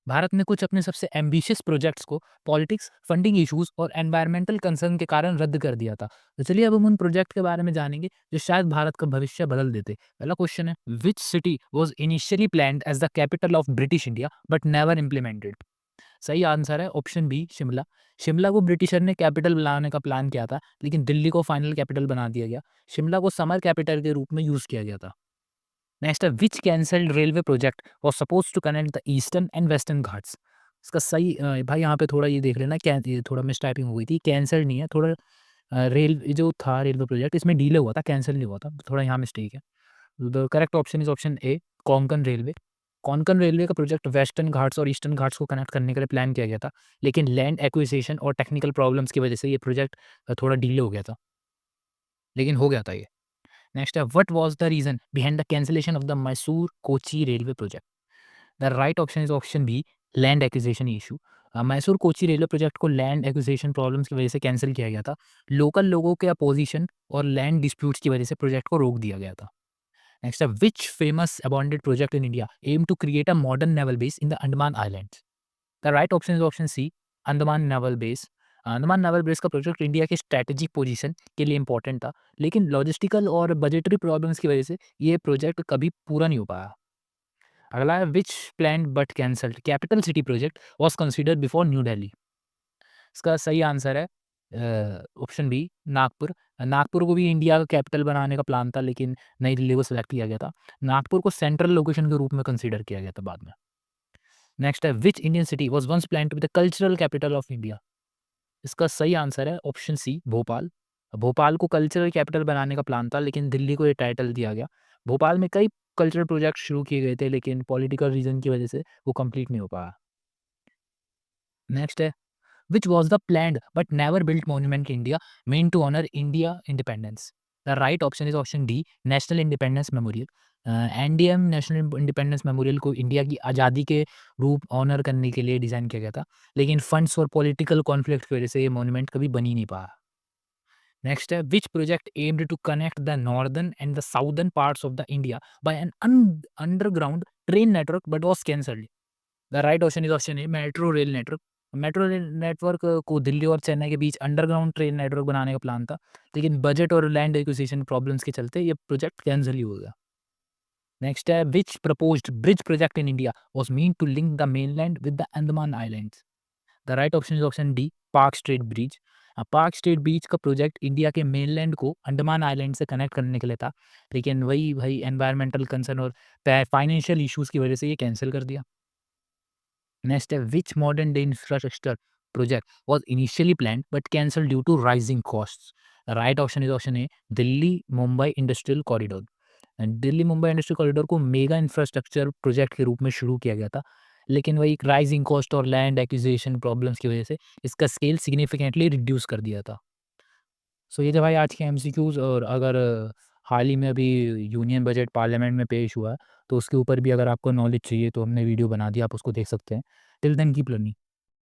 भारत ने कुछ अपने सबसे एम्बिशियस प्रोजेक्ट्स को पॉलिटिक्स, फंडिंग इश्यूज और एनवायरमेंटल कंसर्न के कारण रद्द कर दिया था। तो चलिए अब हम उन प्रोजेक्ट के बारे में जानेंगे जो शायद भारत का भविष्य बदल देते। पहला क्वेश्चन है, which city was initially planned as the capital of British India but never implemented? सही आंसर है ऑप्शन बी, शिमला। शिमला को ब्रिटिशर ने कैपिटल बनाने का प्लान किया था, लेकिन दिल्ली को फाइनल कैपिटल बना दिया गया। शिमला को समर कैपिटल के रूप में यूज किया गया था। नेक्स्ट है, which cancelled railway project was supposed to connect the eastern and western Ghats? इसका सही भाई यहाँ पे थोड़ा ये देख लेना, क्या ये थोड़ा मिस टाइपिंग हो गई थी, कैंसल नहीं है थोड़ा। रेल जो था रेलवे प्रोजेक्ट इसमें डीले हुआ था, कैंसिल नहीं हुआ था, थोड़ा यहाँ मिस्टेक है। The correct option is option A, Konkan railway. Konkan railway का प्रोजेक्ट वेस्टर्न घाट्स और ईस्टर्न घाट्स को कनेक्ट करने के लिए प्लान किया गया था, लेकिन लैंड एक्विजिशन और टेक्निकल प्रॉब्लम्स की वजह से ये प्रोजेक्ट थोड़ा डीले हो गया था, लेकिन हो गया था ये। नेक्स्ट है, what was the reason behind the cancellation of the Mysore Kochi railway project? The right option is option B, land acquisition issue. Mysore Kochi railway project को लैंड एक्विजिशन प्रॉब्लम्स की वजह से कैंसिल किया गया था। लोकल लोगों के अपोजिशन और लैंड डिस्प्यूट्स की वजह से प्रोजेक्ट को रोक दिया गया था। नेक्स्ट है, which famous abandoned project in India aim to create a modern naval base in the Andaman islands? The right option is option C, Andaman naval base. Andaman naval base का प्रोजेक्ट इंडिया के स्ट्रैटेजिक पोजीशन के लिए important था, लेकिन logistical और budgetary problems की वजह से ये प्रोजेक्ट कभी पूरा नहीं हो पाया। अगला है, विच plan but cancelled capital city project was considered before new Delhi? इसका सही आंसर है ऑप्शन बी, नागपुर। नागपुर को भी इंडिया का कैपिटल बनाने का प्लान था, लेकिन नई दिल्ली को सिलेक्ट किया गया था। नागपुर को सेंट्रल लोकेशन के रूप में कंसीडर किया गया था बाद में। नेक्स्ट है, which Indian city was once plan to be the cultural capital of India? इसका सही आंसर है ऑप्शन सी, भोपाल। भोपाल को कल्चरल कैपिटल बनाने का प्लान था, लेकिन दिल्ली को ये टाइटल दिया गया। भोपाल में कई कल्चरल प्रोजेक्ट शुरू किए गए थे, लेकिन पॉलिटिकल रीजन की वजह से वो कंप्लीट नहीं हो पाया। नेक्स्ट है, which was the planned but never built monument in India meant to honor India independence? The right option is option D, National Independence Memorial. NDM national independence memorial को India की आज़ादी के रूप honour करने के लिए design किया गया था, लेकिन फंड्स और पॉलिटिकल कॉन्फ्लिक्ट की वजह से ये मॉन्यूमेंट कभी बन ही नहीं पाया। नेक्स्ट है, which project aimed to connect the northern and the southern parts of the India by an underground train network but was cancelled? The right option is option A, metro rail network. Metro rail network को दिल्ली और चेन्नई के बीच underground train network बनाने का plan था, लेकिन budget और land acquisition problems के चलते ये प्रोजेक्ट कैंसिल ही हो गया। नेक्स्ट है, which proposed bridge project in India was mean to link the mainland with the Andaman islands? The right option is option D, park street bridge. Park street bridge का project India के mainland को Andaman island से connect करने के लिए था, लेकिन वही भाई एनवायरमेंटल कंसर्न और फाइनेंशियल इश्यूज की वजह से ये कैंसिल कर दिया। Next, which modern day infrastructure project was initially planned but cancelled due to rising costs? The right option is option A, Delhi Mumbai industrial corridor. Delhi Mumbai industrial corridor को मेगा इंफ्रास्ट्रक्चर प्रोजेक्ट के रूप में शुरू किया गया था, लेकिन वही राइजिंग कॉस्ट और लैंड एक्विजिशन प्रॉब्लम्स की वजह से इसका स्केल सिग्निफिकेंटली रिड्यूस कर दिया था। सो ये थे भाई आज के एमसीक्यूज। और अगर हाल ही में अभी यूनियन बजट पार्लियामेंट में पेश हुआ है, तो उसके ऊपर भी अगर आपको नॉलेज चाहिए तो हमने वीडियो बना दिया, आप उसको देख सकते हैं। Till then keep learning.